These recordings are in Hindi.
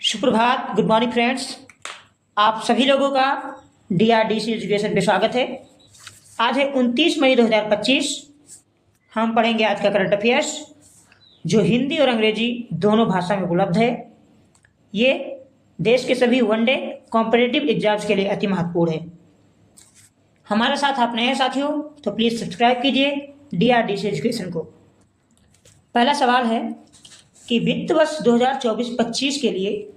सुप्रभात, गुड मॉर्निंग फ्रेंड्स। आप सभी लोगों का डीआरडीसी एजुकेशन पे स्वागत है। आज है 29 मई 2025। हम पढ़ेंगे आज का करंट अफेयर्स जो हिंदी और अंग्रेजी दोनों भाषा में उपलब्ध है। ये देश के सभी वनडे कॉम्पिटिटिव एग्जाम्स के लिए अति महत्वपूर्ण है। हमारे साथ आप नए साथियों तो प्लीज़ सब्सक्राइब कीजिए डीआरडीसी एजुकेशन को। पहला सवाल है कि वित्त वर्ष 2024-25 के लिए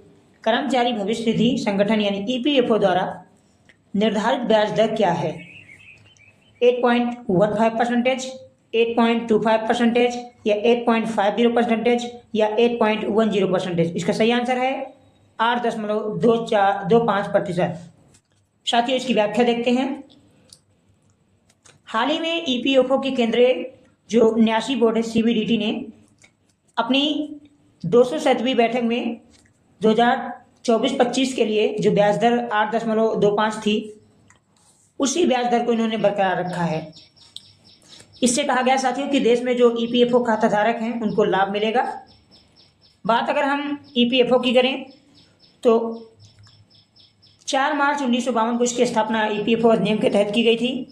कर्मचारी भविष्य निधि संगठन यानी ईपीएफओ द्वारा निर्धारित ब्याज दर क्या है? 8.15%, 8.25% या 8.50% या 8.10%? इसका सही आंसर है 8.25%। साथियों, इसकी व्याख्या देखते हैं। हाल ही में ईपीएफओ की केंद्रीय जो न्यासी बोर्ड है सीबीडीटी ने अपनी 207वीं बैठक में 2024-25 के लिए जो ब्याज दर 8.25 थी, उसी ब्याज दर को इन्होंने बरकरार रखा है। इससे कहा गया साथियों कि देश में जो ईपीएफओ खाता धारक हैं उनको लाभ मिलेगा। बात अगर हम ईपीएफओ की करें तो 4 मार्च 1952 को इसकी स्थापना ईपीएफओ अधिनियम के तहत की गई थी।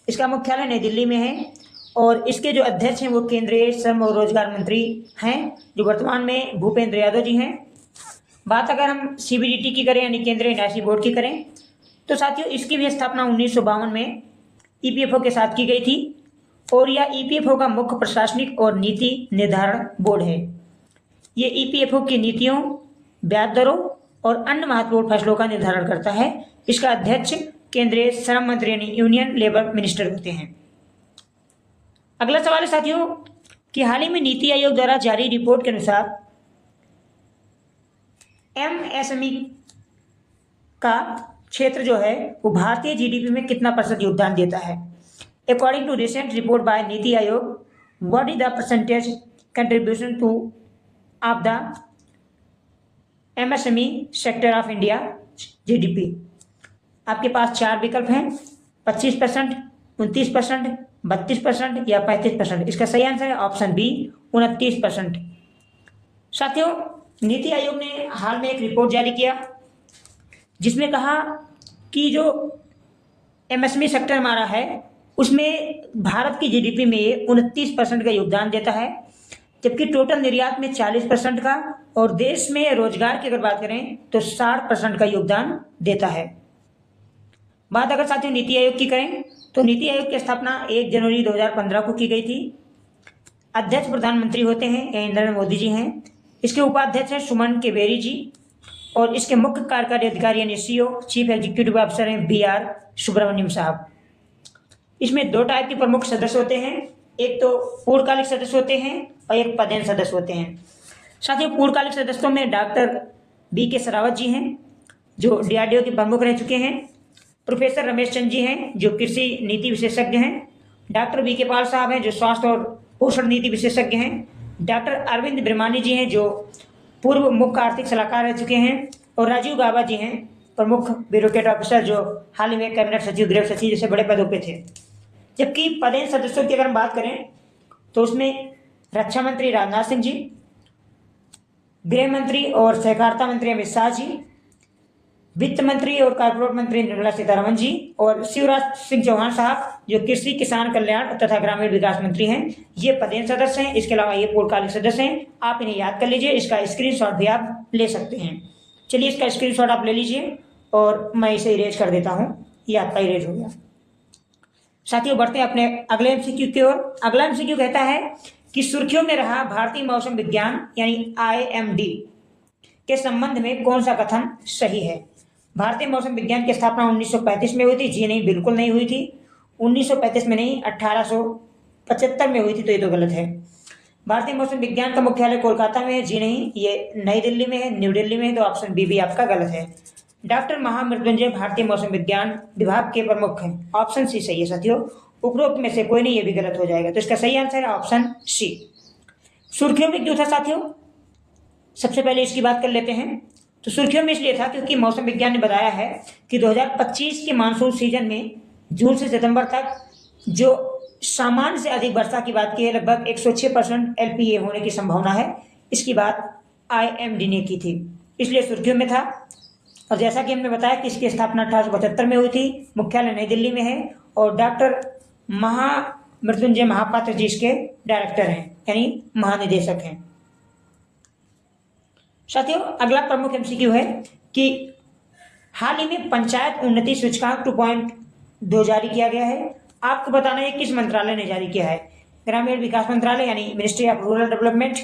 इसका मुख्यालय नई दिल्ली में है और इसके जो अध्यक्ष हैं वो केंद्रीय श्रम और रोजगार मंत्री हैं, जो वर्तमान में भूपेंद्र यादव जी हैं। बात अगर हम सीबीडीटी की करें यानी केंद्रीय न्यासी बोर्ड की करें तो साथियों इसकी भी स्थापना 1952 में ईपीएफओ के साथ की गई थी और यह ईपीएफओ का मुख्य प्रशासनिक और नीति निर्धारण बोर्ड है। ये ईपीएफओ की नीतियों, ब्याज दरों और अन्य महत्वपूर्ण फैसलों का निर्धारण करता है। इसका अध्यक्ष केंद्रीय श्रम मंत्री यानी यूनियन लेबर मिनिस्टर होते हैं। अगला सवाल है साथियों कि हाल ही में नीति आयोग द्वारा जारी रिपोर्ट के अनुसार एमएसएमई का क्षेत्र जो है वो भारतीय जीडीपी में कितना % योगदान देता है? According to recent report by NITI Aayog, what is the percentage contribution to of the MSME sector of India GDP? आपके पास 4 विकल्प हैं, 25%, 29%, 32% या 35%। इसका सही आंसर है ऑप्शन बी, 29%। साथियों, नीति आयोग ने हाल में एक रिपोर्ट जारी किया जिसमें कहा कि जो एमएसएमई सेक्टर हमारा है उसमें भारत की जीडीपी में ये 29% का योगदान देता है, जबकि टोटल निर्यात में 40% का और देश में रोजगार की अगर बात करें तो 60% का योगदान देता है। बात अगर साथियों नीति आयोग की करें तो नीति आयोग की स्थापना 1 जनवरी 2015 को की गई थी। अध्यक्ष प्रधानमंत्री होते हैं नरेंद्र मोदी जी हैं। इसके उपाध्यक्ष हैं सुमन केवेरी जी और इसके मुख्य कार्यकारी अधिकारी यानी सीईओ चीफ एग्जीक्यूटिव ऑफिसर हैं बीआर सुब्रमण्यम साहब। इसमें 2 टाइप के प्रमुख सदस्य होते हैं, एक तो पूर्णकालिक सदस्य होते हैं और एक पदेन सदस्य होते हैं। साथियों, पूर्णकालिक सदस्यों में डॉक्टर बीके सरावत जी हैं जो डीआरडीओ के प्रमुख रह चुके हैं। प्रोफेसर रमेश चंद जी हैं जो कृषि नीति विशेषज्ञ हैं। डॉक्टर बीके पाल साहब हैं जो स्वास्थ्य और पोषण नीति विशेषज्ञ हैं। डॉक्टर अरविंद ब्रह्मानी जी हैं जो पूर्व मुख्य आर्थिक सलाहकार रह चुके हैं और राजीव गाबा जी हैं प्रमुख ब्यूरोक्रेट ऑफिसर जो हाल ही में कैबिनेट सचिव, गृह सचिव जैसे बड़े पदों पे थे। जबकि पदेन सदस्यों की अगर हम बात करें तो उसमें रक्षा मंत्री राजनाथ सिंह जी, गृह मंत्री और सहकारिता मंत्री अमित शाह जी, वित्त मंत्री और कॉर्पोरेट मंत्री निर्मला सीतारमण जी और शिवराज सिंह चौहान साहब जो कृषि किसान कल्याण तथा ग्रामीण विकास मंत्री हैं, ये पदेन सदस्य हैं। इसके अलावा ये पूर्णकालिक सदस्य हैं। आप इन्हें याद कर लीजिए, इसका स्क्रीनशॉट भी आप ले सकते हैं। चलिए इसका स्क्रीनशॉट आप ले लीजिए और मैं इसे इरेज कर देता हूँ। ये आपका इरेज हो गया। साथियों, बढ़ते हैं अपने अगले एमसीक्यू की ओर। अगला एमसीक्यू कहता है कि सुर्खियों में रहा भारतीय मौसम विज्ञान यानी IMD के संबंध में कौन सा कथन सही है? भारतीय मौसम विज्ञान की स्थापना 1935 में हुई थी। जी नहीं, बिल्कुल नहीं हुई थी। 1935 में नहीं, 1875 में हुई थी, तो ये तो गलत है। भारतीय मौसम विज्ञान का मुख्यालय कोलकाता में है। जी नहीं, ये नई दिल्ली में है, न्यू दिल्ली में है, तो ऑप्शन बी भी आपका गलत है। डॉक्टर महामृत्युंजय भारतीय मौसम विज्ञान विभाग के प्रमुख हैं। ऑप्शन सी सही है साथियों। उपरोक्त में से कोई नहीं, ये भी गलत हो जाएगा, तो इसका सही आंसर है ऑप्शन सी। सुर्खियों में क्यों था साथियों? सबसे पहले इसकी बात कर लेते हैं। तो सुर्खियों में इसलिए था क्योंकि मौसम विज्ञान ने बताया है कि 2025 के मानसून सीजन में जून से सितंबर तक जो सामान्य से अधिक वर्षा की बात की है, लगभग 106% LPA होने की संभावना है। इसकी बात IMD ने की थी। इसलिए सुर्खियों में था। और जैसा कि हमने बताया कि इसकी स्थापना 1875 में हुई थी, मुख्यालय नई दिल्ली में है और डॉक्टर महामृत्युंजय महापात्र जी इसके डायरेक्टर हैं, यानी महानिदेशक हैं। साथियों, अगला प्रमुख एमसीक्यू है कि हाल ही में पंचायत उन्नति सूचकांक 2.2 जारी किया गया है। आपको बताना है किस मंत्रालय ने जारी किया है। ग्रामीण विकास मंत्रालय यानी मिनिस्ट्री ऑफ रूरल डेवलपमेंट,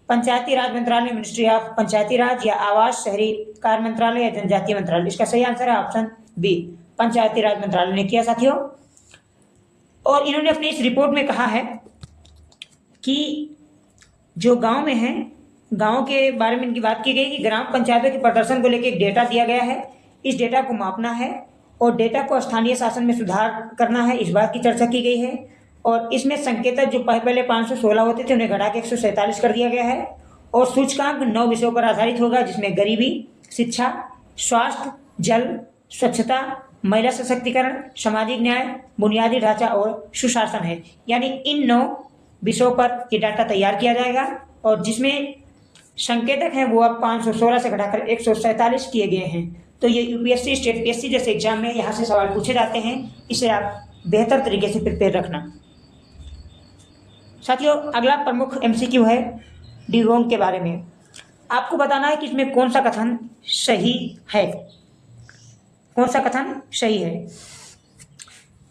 पंचायती राज मंत्रालय मिनिस्ट्री ऑफ पंचायती राज, या आवास शहरी कार्य मंत्रालय या जनजातीय मंत्रालय। इसका सही आंसर है ऑप्शन बी, पंचायती राज मंत्रालय ने किया साथियों। और इन्होंने अपनी इस रिपोर्ट में कहा है कि जो गांव में है, गांव के बारे में इनकी बात की गई कि ग्राम पंचायतों के प्रदर्शन को लेकर एक डेटा दिया गया है, इस डेटा को मापना है और डेटा को स्थानीय शासन में सुधार करना है, इस बात की चर्चा की गई है। और इसमें संकेतक जो पहले 516 होते थे उन्हें घटा के 147 कर दिया गया है। और सूचकांक 9 विषयों पर आधारित होगा, जिसमें गरीबी, शिक्षा, स्वास्थ्य, जल, स्वच्छता, महिला सशक्तिकरण, सामाजिक न्याय, बुनियादी ढांचा और सुशासन है। यानी इन 9 विषयों पर ये डाटा तैयार किया जाएगा और जिसमें संकेतक हैं वो अब 516 से घटाकर 147 किए गए हैं। तो ये यूपीएससी, स्टेट पीएससी जैसे एग्जाम में यहाँ से सवाल पूछे जाते हैं, इसे आप बेहतर तरीके से प्रिपेयर रखना। साथियों, अगला प्रमुख एमसीक्यू है डिगोंग के बारे में। आपको बताना है कि इसमें कौन सा कथन सही है। कौन सा कथन सही है?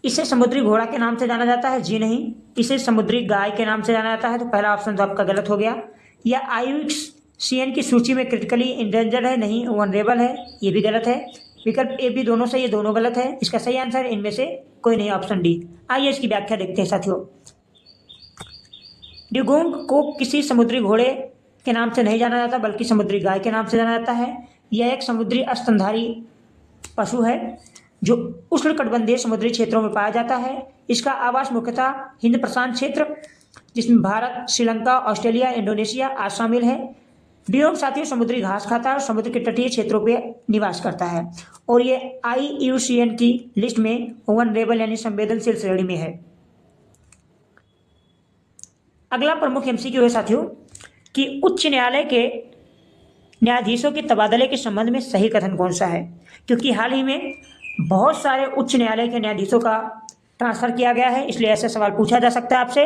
इसे समुद्री घोड़ा के नाम से जाना जाता है, जी नहीं। इसे समुद्री गाय के नाम से जाना जाता है, तो पहला ऑप्शन तो आपका गलत हो गया। या IUCN की सूची में क्रिटिकली इंडेंजर्ड है, नहीं, वनरेबल है, ये भी गलत है। विकल्प ए, बी दोनों सही है, दोनों गलत है। इसका सही आंसर इनमें से कोई नहीं, ऑप्शन डी। आइए इसकी व्याख्या देखते हैं साथियों। डिगोंग को किसी समुद्री घोड़े के नाम से नहीं जाना जाता, बल्कि समुद्री गाय के नाम से जाना जाता है। यह एक समुद्री स्तनधारी पशु है जो उष्णकटिबंधीय समुद्री क्षेत्रों में पाया जाता है। इसका आवास मुख्यतः हिंद प्रशांत क्षेत्र, जिसमें भारत, श्रीलंका, ऑस्ट्रेलिया, इंडोनेशिया आज शामिल है। डिगोंग साथियों समुद्री घास खाता है और समुद्र के तटीय क्षेत्रों पर निवास करता है और ये IUCN की लिस्ट में वनरेबल यानी संवेदनशील श्रेणी में है। अगला प्रमुख एमसीक्यू है साथियों कि उच्च न्यायालय के न्यायाधीशों के तबादले के संबंध में सही कथन कौन सा है। क्योंकि हाल ही में बहुत सारे उच्च न्यायालय के न्यायाधीशों का ट्रांसफर किया गया है, इसलिए ऐसे सवाल पूछा जा सकता है आपसे।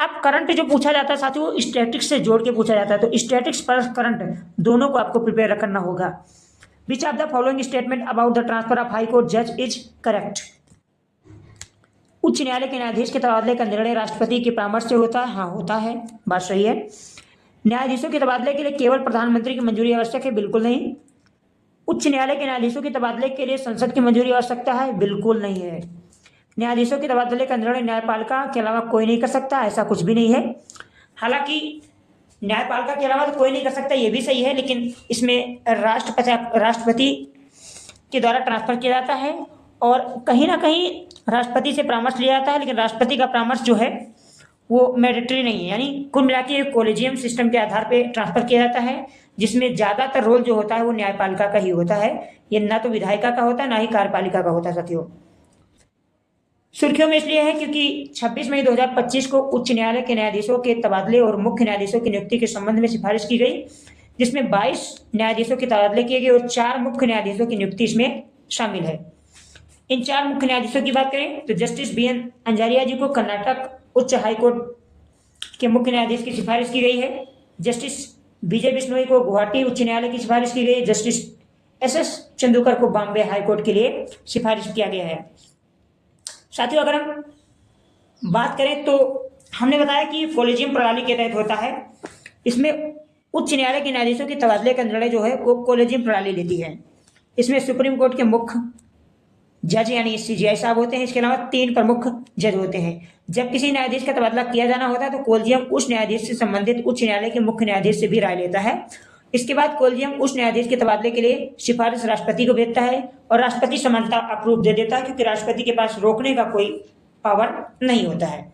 अब करंट जो पूछा जाता है साथियों वो स्टैटिक्स से जोड़ के पूछा जाता है, तो स्टैटिक्स प्लस करंट दोनों को आपको प्रिपेयर करना होगा। Which of the following statement about the transfer of high court जज इज करेक्ट? उच्च न्यायालय के न्यायाधीश के तबादले का निर्णय राष्ट्रपति के परामर्श से होता है, हाँ होता है, बात सही है। न्यायाधीशों के तबादले के लिए केवल प्रधानमंत्री की मंजूरी आवश्यक है, बिल्कुल नहीं। उच्च न्यायालय के न्यायाधीशों के तबादले के लिए संसद की मंजूरी आवश्यकता है, बिल्कुल नहीं है। न्यायाधीशों के तबादले का निर्णय न्यायपालिका के अलावा कोई नहीं कर सकता, ऐसा कुछ भी नहीं है। हालांकि न्यायपालिका के अलावा तो कोई नहीं कर सकता, ये भी सही है, लेकिन इसमें राष्ट्रपति के द्वारा ट्रांसफर किया जाता है और कहीं ना कहीं राष्ट्रपति से परामर्श लिया जाता है, लेकिन राष्ट्रपति का परामर्श जो है वो मैंडेटरी नहीं है। यानी कुल मिलाकर कोलेजियम सिस्टम के आधार पर ट्रांसफर किया जाता है, जिसमें ज़्यादातर रोल जो होता है वो न्यायपालिका का ही होता है। ये ना तो विधायिका का होता है ना ही कार्यपालिका का होता है साथियों। सुर्खियों में इसलिए है क्योंकि 26 मई 2025 को उच्च न्यायालय के न्यायाधीशों के तबादले और मुख्य न्यायाधीशों की नियुक्ति के संबंध में सिफारिश की गई, जिसमें 22 न्यायाधीशों के तबादले किए गए और 4 मुख्य न्यायाधीशों की नियुक्ति इसमें शामिल है। इन 4 मुख्य न्यायाधीशों की बात करें तो जस्टिस BN अंजारिया जी को कर्नाटक उच्च हाईकोर्ट के मुख्य न्यायाधीश की सिफारिश की गई है। जस्टिस BJ बिश्नोई को गुवाहाटी उच्च न्यायालय की सिफारिश की गई। जस्टिस SS चंदूकर को बॉम्बे हाईकोर्ट के लिए सिफारिश किया गया है। साथियों, अगर हम बात करें तो हमने बताया कि कोलेजियम प्रणाली के तहत होता है। इसमें उच्च न्यायालय के न्यायाधीशों के तबादले का निर्णय जो है वो कोलेजियम प्रणाली लेती है। इसमें सुप्रीम कोर्ट के मुख्य जज यानी CJI साहब होते हैं, इसके अलावा 3 प्रमुख जज होते हैं। जब किसी न्यायाधीश का तबादला किया जाना होता है तो कोलेजियम उस न्यायाधीश से संबंधित उच्च न्यायालय के मुख्य न्यायाधीश से भी राय लेता है। इसके बाद कोलेजियम उस न्यायाधीश के तबादले के लिए सिफारिश राष्ट्रपति को भेजता है और राष्ट्रपति समानता अप्रूव दे देता है, क्योंकि राष्ट्रपति के पास रोकने का कोई पावर नहीं होता है।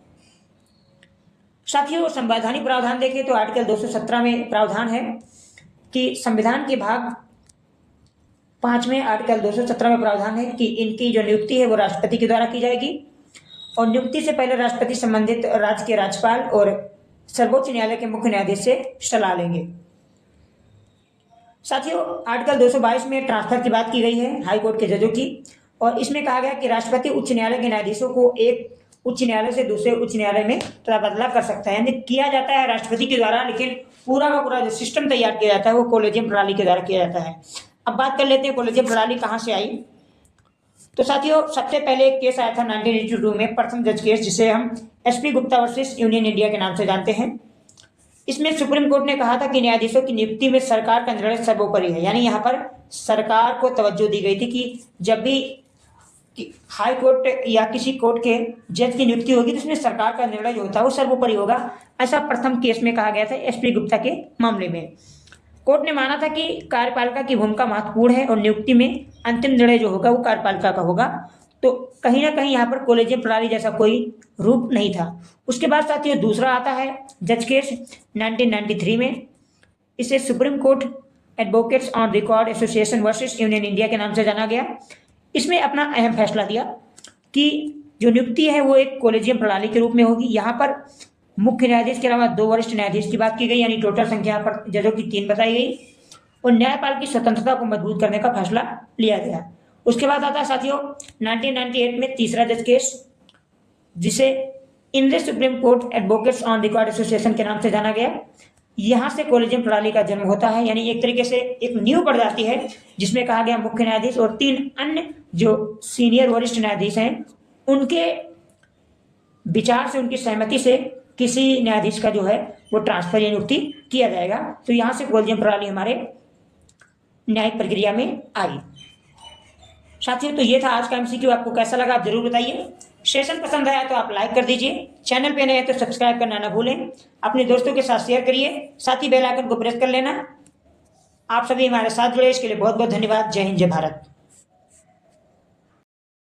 साथियों, संवैधानिक प्रावधान देखें तो आर्टिकल 217 में प्रावधान है कि संविधान के भाग 5 में आर्टिकल 217 में प्रावधान है कि इनकी जो नियुक्ति है वो राष्ट्रपति के द्वारा की जाएगी और नियुक्ति से पहले राष्ट्रपति संबंधित राज्य के राज्यपाल और सर्वोच्च न्यायालय के मुख्य न्यायाधीश से सलाह लेंगे। साथियों, आर्टिकल 222 में ट्रांसफर की बात की गई है हाई कोर्ट के जजों की, और इसमें कहा गया कि राष्ट्रपति उच्च न्यायालय के न्यायाधीशों को एक उच्च न्यायालय से दूसरे उच्च न्यायालय में तबादला कर सकता है, यानी किया जाता है राष्ट्रपति के द्वारा, लेकिन पूरा का पूरा जो सिस्टम तैयार किया जाता है वो कॉलेजियम प्रणाली के द्वारा किया जाता है। अब बात कर लेते हैं कॉलेजियम प्रणाली कहाँ से आई। तो साथियों, सबसे पहले एक केस आया था 1982 में, प्रथम जज केस, जिसे हम SP Gupta versus union India के नाम से जानते हैं। इसमें सुप्रीम कोर्ट ने कहा था कि न्यायाधीशों की नियुक्ति में सरकार का निर्णय सर्वोपरि है, यानी यहाँ पर सरकार को तवज्जो दी गई थी कि जब भी हाई कोर्ट या किसी कोर्ट के जज की नियुक्ति होगी तो उसमें सरकार का निर्णय जो होता है वो सर्वोपरि होगा। ऐसा प्रथम केस में कहा गया था एसपी गुप्ता के मामले में। कोर्ट ने माना था कि कार्यपालिका की भूमिका महत्वपूर्ण है और नियुक्ति में अंतिम निर्णय जो होगा वो कार्यपालिका का होगा। तो कहीं ना कहीं यहाँ पर कॉलेजियम प्रणाली जैसा कोई रूप नहीं था। उसके बाद साथियों दूसरा आता है जज केस 1993 में। इसे supreme court advocates on record association versus union India के नाम से जाना गया। इसमें अपना अहम फैसला दिया कि जो नियुक्ति है वो एक कॉलेजियम प्रणाली के रूप में होगी। यहाँ पर मुख्य न्यायाधीश के अलावा 2 वरिष्ठ न्यायाधीश की बात की गई, यानी टोटल संख्या पर जजों की 3 बताई गई, और न्यायपाल की स्वतंत्रता को मजबूत करने का फैसला लिया गया। उसके बाद आता है साथियों 1998 में तीसरा जज केस, जिसे Indian supreme court advocates on record association के नाम से जाना गया। यहाँ से कॉलेजियम प्रणाली का जन्म होता है, यानी एक तरीके से एक नींव पड़ जाती है, जिसमें कहा गया मुख्य न्यायाधीश और 3 अन्य जो सीनियर वरिष्ठ न्यायाधीश हैं उनके विचार से, उनकी सहमति से किसी न्यायाधीश का जो है वो ट्रांसफर या नियुक्ति किया जाएगा। तो यहाँ से कॉलेजियम प्रणाली हमारे न्यायिक प्रक्रिया में आई। साथियों, तो ये था आज का एमसीक्यू। आपको कैसा लगा आप जरूर बताइए। सेशन पसंद आया तो आप लाइक कर दीजिए, चैनल पे नए हैं तो सब्सक्राइब करना ना भूलें, अपने दोस्तों के साथ शेयर करिए, साथ ही बेल आइकन को प्रेस कर लेना। आप सभी हमारे साथ जुड़े इसके लिए बहुत बहुत धन्यवाद। जय हिंद, जय भारत।